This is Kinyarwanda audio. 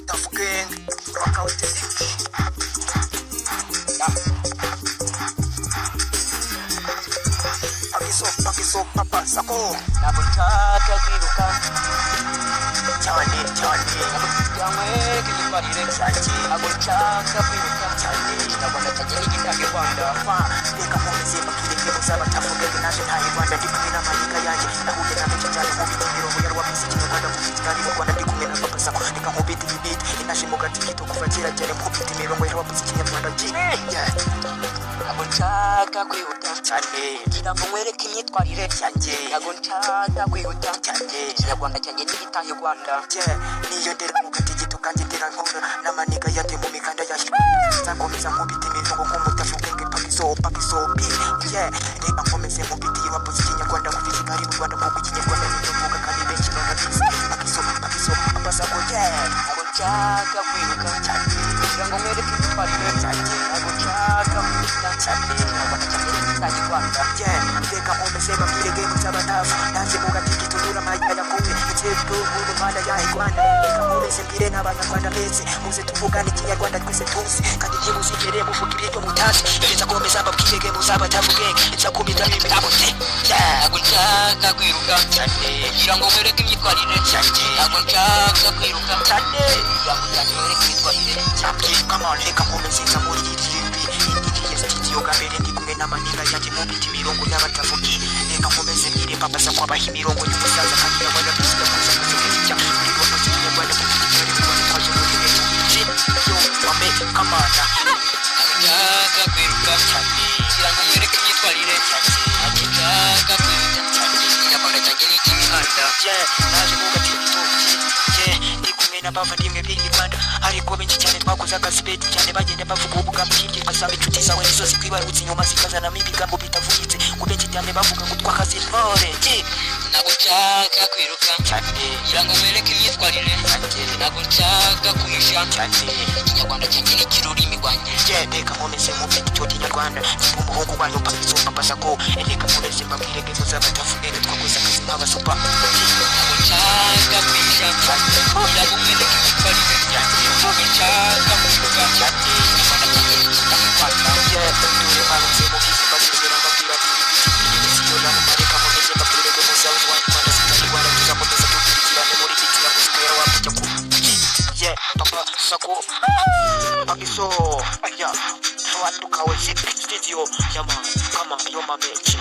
Tough Gang, rock out the city. Pakiso, papa, sako. Nabuntaga kwiruka. Cyane. Yamwe kibarire cyane. Nabuntaga kwiruka cyane. Nabona cyane igitange Rwanda. Reka komeze bakireke muzaba tavuge naje ntaye Rwanda ndi kumwe n'amayika yanjye. Nahuye n'amenshi cyane mu bitiro mu yarwa bisi Rwanda kufitira mu Rwanda ndi kumwe na papa sako. Reka nkubite ibit inashe mu gatikito kuva kera cyane nkubite imirongo yarwa bisi Rwanda ji. Nabuntaga kwiruka cyane. Ngira ngo mwereke imyitwarire yanjye. Nabuntaga kwiruka cyane. Kinyarwanda cyanjye n'igitaye Rwanda. Niyo ndera mu gatikito kandi ndera nkora n'amaniga yate mu mikanda yaje. Nzakomeza nkubite imirongo nk'umutavuge pakiso bi. Reka nkomeze nkubite yarwa bisi Rwanda kufitira mu Rwanda mu Kinyarwanda n'imvugo kandi benshi barabizi. Pakiso papa sako nabuntaga kwiruka cyane. Ngira ngo mwereke imyitwarire yanjye. Nabuntaga kwiruka cyane. Nabona cyane n'igitaye Rwanda. Reka nkomeze bakireke muzabatafu. Naje mu gatikito ndura mayika yakumwe. Itebwe mu Rwanda ya Rwanda. Reka nkomeze mbire n'abanyarwanda bese. Muze tuvugane Kinyarwanda twese tuzi. Kandi ntimuzigere muvuga ibyo mutazi. Reka nkomeze bakireke muzabatavuge. Nzakomeza ibitabo bye. Nabuntaga kwiruka cyane. Ngira ngo mwereke imyitwarire yanjye. Nabuntaga kwiruka cyane. Ngira ngo mwereke imyitwarire yanjye. Come on, reka nkomeze nzamuri ikirimbi. Studio gambere ndi kumwe n'amaniga yanjye mu biti mirongo y'abatavugi. Reka nkomeze mbire papa sako abaha imirongo y'umusaza kandi yabona bisi yakoze kuzigirira. Ndi wano Kinyarwanda kufitira mu Rwanda kwaje mu gihe. Yo wame kamana. Nabuntaga kwiruka cyane. Ngira ngo mwereke imyitwarire yanjye. Nabuntaga kwiruka cyane. Kinyarwanda cyanjye n'ikimihanda. Naje mu gatikito. Ndi kumwe n'abavandimwe b'i Rwanda. Ariko benshi cyane twakoze agasibeti cyane bagenda bavuga ubugambo hirya basanga inshuti zawe nizo zikwibarutse inyuma zikazanamo ibigambo bitavugitse. Ngo benshi cyane bavuga ngo twakaze intore. Nabuntaga kwiruka cyane. Ngira ngo mwereke imyitwarire yanjye. Nabuntaga kwihisha cyane. Kinyarwanda cyanjye n'ikirurimi rwanjye. Reka nkomeze nkubite icyo Kinyarwanda. Ndi umuhungu wanyu pakiso papa sako. Reka nkomeze mbabwireke muzabatavuge twakoze akazi nk'abasupa. Nabuntaga kwihisha cyane. Ngira ngo mwereke imyitwarire yanjye. Nabuntaga kwiruka cyane. Kinyarwanda cyanjye n'ikitaye Rwanda. Dore barutse mu bizi basezera mbabwira ibisiyo n'amareka nkomeze mbabwireke muzazi wanyu Rwanda zitari Rwanda tuzakomeza dukurikirane muri bitira muzika yawe wapujya ku. Papa sako. Pakiso. Wanduka we studio. Yama, kama yo mamechi.